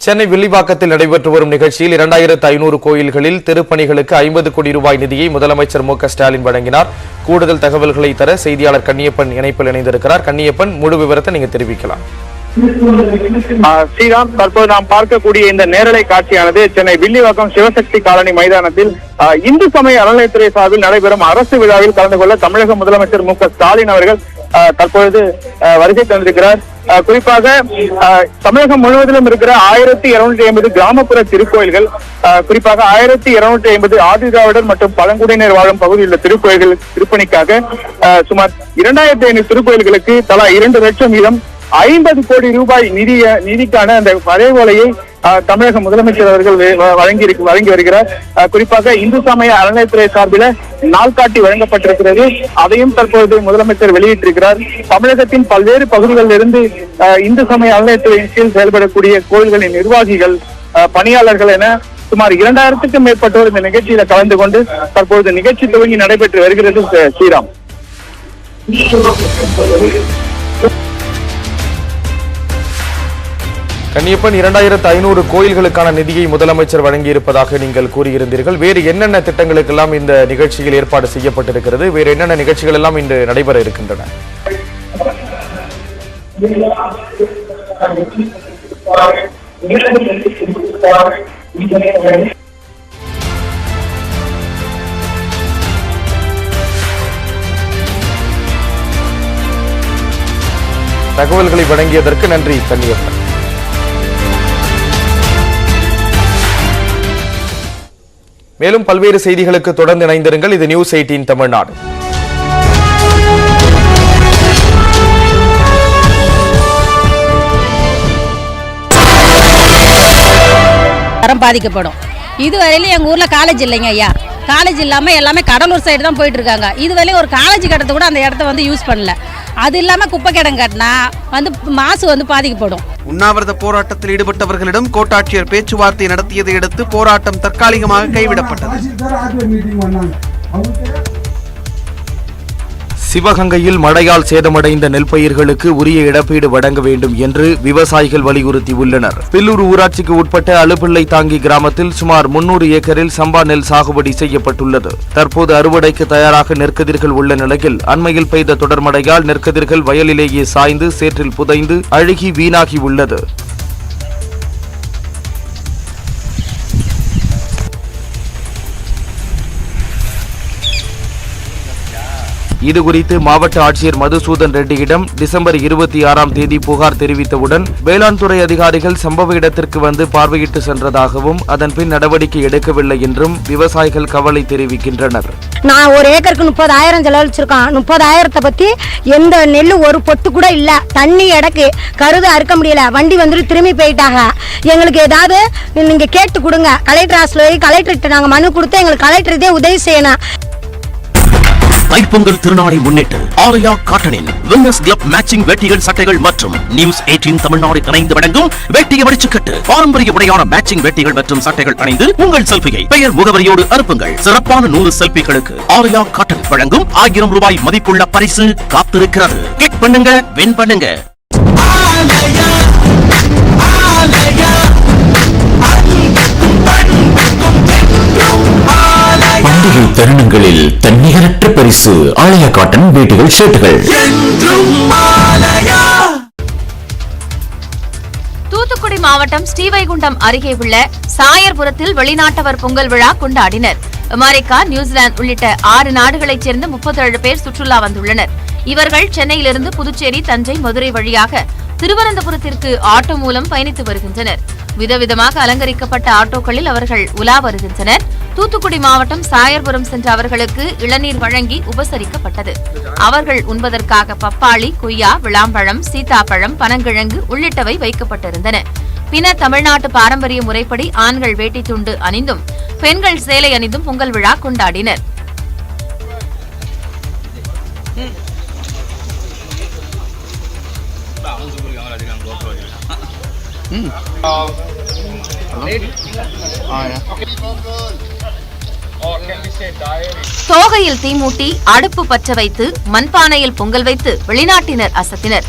சென்னை வில்லிவாக்கத்தில் நடைபெற்று வரும் நிகழ்ச்சியில் 2500 கோயில்களில் திருப்பணிகளுக்கு 50 கோடி ரூபாய் நிதியை முதலமைச்சர் மு.க. ஸ்டாலின் வழங்கினார். கூடுதல் தகவல்களை தர செய்தியாளர் கண்ணியப்பன் இணைப்பில் இணைந்திருக்கிறார். கண்ணியப்பன், முழு விவரத்தை நீங்க தெரிவிக்கலாம். ஸ்ரீராம், தற்போது நாம் பார்க்கக்கூடிய இந்த நேரலை காட்சியானது சென்னை வில்லிவாக்கம் சிவசக்தி காலனி மைதானத்தில் இந்து சமய அறநிலையத்துறை சார்பில் நடைபெறும் அரசு விழாவில் கலந்து கொள்ள தமிழக முதலமைச்சர் மு.க. ஸ்டாலின் அவர்கள் தற்பொழுது வருகை தந்திருக்கிறார். குறிப்பாக தமிழகம் முழுவதிலும் இருக்கிற 1250 கிராமப்புற திருக்கோயில்கள், குறிப்பாக 1250 ஆதிதிராவிடர் மற்றும் பழங்குடியினர் வாழும் பகுதியில் உள்ள திருக்கோயில்கள் திருப்பணிக்காக சுமார் 2500 திருக்கோயில்களுக்கு தலா 2 லட்சம் வீதம் 50 கோடி ரூபாய் நிதிக்கான அந்த வரைவோலையை தமிழக முதலமைச்சர் அவர்கள் வழங்கி வருகிறார். குறிப்பாக இந்து சமய அறநிலையத்துறை சார்பில் நாள்காட்டி வழங்கப்பட்டிருக்கிறது. அதையும் தற்போது முதலமைச்சர் வெளியிட்டிருக்கிறார். தமிழகத்தின் பல்வேறு பகுதிகளில் இருந்து இந்து சமய அறநிலையத்துறையின் கீழ் செயல்படக்கூடிய கோயில்களின் நிர்வாகிகள், பணியாளர்கள் என சுமார் 2000க்கும் மேற்பட்டோர் இந்த நிகழ்ச்சியில கலந்து கொண்டு தற்போது நிகழ்ச்சி துவங்கி நடைபெற்று வருகிறது. ஸ்ரீராம், கண்ணியப்பன், 2500 கோயில்களுக்கான நிதியை முதலமைச்சர் வழங்கியிருப்பதாக நீங்கள் கூறியிருந்தீர்கள். வேறு என்னென்ன திட்டங்களுக்கெல்லாம் இந்த நிகழ்ச்சியில் ஏற்பாடு செய்யப்பட்டிருக்கிறது? வேறு என்னென்ன நிகழ்ச்சிகள் எல்லாம் இன்று நடைபெற இருக்கின்றன? தகவல்களை வழங்கியதற்கு நன்றி கண்ணியப்பன். மேலும் பல்வேறு செய்திகளுக்கு தொடர்ந்து இணைந்திருங்கள். இது நியூஸ் 18 தமிழ்நாடு. தரம் பாதிக்கப்படும். இதுவரையிலும் எங்க ஊர்ல காலேஜ் இல்லைங்க ஐயா. காலேஜ் இல்லாம எல்லாமே கடலூர் சைடு தான் போயிட்டு இருக்காங்க. இதுவரையிலும் ஒரு காலேஜ் கட்டத்தை கூட அந்த இடத்த யூஸ் பண்ணல. அது இல்லாம குப்பை கிடங்கு கட்டினா மாசு பாதிக்கப்படும். உண்ணாவிரத போராட்டத்தில் ஈடுபட்டவர்களிடம் கோட்டாட்சியர் பேச்சுவார்த்தை நடத்தியதை அடுத்து போராட்டம் தற்காலிகமாக கைவிடப்பட்டது. சிவகங்கையில் மழையால் சேதமடைந்த நெல் பயிர்களுக்கு உரிய இழப்பீடு வழங்க வேண்டும் என்று விவசாயிகள் வலியுறுத்தியுள்ளனர். பில்லூர் ஊராட்சிக்கு உட்பட்ட அலுப்பிள்ளை தாங்கி கிராமத்தில் சுமார் 300 ஏக்கரில் சம்பா நெல் சாகுபடி செய்யப்பட்டுள்ளது. தற்போது அறுவடைக்கு தயாராக நெற்கதிர்கள் உள்ள நிலையில் அண்மையில் பெய்த தொடர் மழையால் நெற்கதிர்கள் வயலிலேயே சாய்ந்து சேற்றில் புதைந்து அழுகி வீணாகி உள்ளது. இதுகுறித்து மாவட்ட ஆட்சியர் மதுசூதன் ரெட்டியிடம் டிசம்பர் 26ஆம் தேதி புகார் தெரிவித்தவுடன் வேளாண் துறை அதிகாரிகள் சம்பவ இடத்திற்கு வந்து பார்வையிட்டு சென்றதாகவும் அதன்பின் நடவடிக்கை எடுக்கவில்லை என்றும் விவசாயிகள் கவலை தெரிவிக்கின்றனர். நான் ஒரு ஏக்கருக்கு 30,000 செலவழிச்சிருக்கோம். 30,000 பத்தி எந்த நெல்லு ஒரு பொட்டு கூட இல்ல. தண்ணி இடக்கு கருது அறுக்க முடியல. வண்டி வந்துட்டு திரும்பி போயிட்டாங்க. எங்களுக்கு ஏதாவது நீங்க கேட்டு கொடுங்க. கலெக்டர் ஆஸ்ல கலெக்டர்கிட்ட நாங்க மனு கொடுத்து எங்களுக்கு கலெக்டர் இதே உதவி செய்யணும். தைப்பொங்கல் திருநாளை முன்னிட்டு ஆலயா காட்டனின் வின்னர்ஸ் கிளப் மேட்சிங் வேட்டிகள், சட்டைகள் மற்றும் நியூஸ் 18 தமிழ்நாடு இணைந்து வழங்கும் வேட்டிய வடிச்சுக்கட்டு. பாரம்பரிய உடையான மேட்சிங் வேட்டிகள் மற்றும் சட்டைகள் அணிந்து உங்கள் செல்ஃபியை பெயர் முகவரியோடு அனுப்புங்கள். சிறப்பான 100 செல்ஃபிகளுக்கு ஆலயா காட்டன் வழங்கும் 1000 ரூபாய் மதிப்புள்ள பரிசு காத்திருக்கிறது. கிளிக் பண்ணுங்க, வின் பண்ணுங்க. பண்டிகை தருணங்களில் தன்னிகரற்ற பரிசு ஆலயா காட்டன் வேட்டிகள், ஷர்ட்டுகள். தூத்துக்குடி மாவட்டம் ஸ்ரீவைகுண்டம் அருகே உள்ள சாயர்புரத்தில் வெளிநாட்டவர் பொங்கல் விழா கொண்டாடினர். அமெரிக்கா, நியூசிலாந்து உள்ளிட்ட 6 நாடுகளைச் சேர்ந்த 37 பேர் சுற்றுலா வந்துள்ளனர். இவர்கள் சென்னையிலிருந்து புதுச்சேரி, தஞ்சை, மதுரை வழியாக திருவனந்தபுரத்திற்கு ஆட்டோ மூலம் பயணித்து வருகின்றனர். விதவிதமாக அலங்கரிக்கப்பட்ட ஆட்டோக்களில் அவர்கள் உலா வருகின்றனர். தூத்துக்குடி மாவட்டம் சாயர்புரம் சென்ற அவர்களுக்கு இளநீர் வழங்கி உபசரிக்கப்பட்டது. அவர்கள் உண்பதற்காக பப்பாளி, கொய்யா, விளாம்பழம், சீதாப்பழம், பனங்கிழங்கு உள்ளிட்டவை வைக்கப்பட்டிருந்தன. பின்னர் தமிழ்நாட்டு பாரம்பரிய முறைப்படி ஆண்கள் வேட்டி துண்டு அணிந்தும் பெண்கள் சேலை அணிந்தும் பொங்கல் விழா கொண்டாடினர். தோகையில் தீமூட்டி அடுப்பு பற்ற வைத்து மண்பானையில் பொங்கல் வைத்து வெளிநாட்டினர் அசத்தினர்.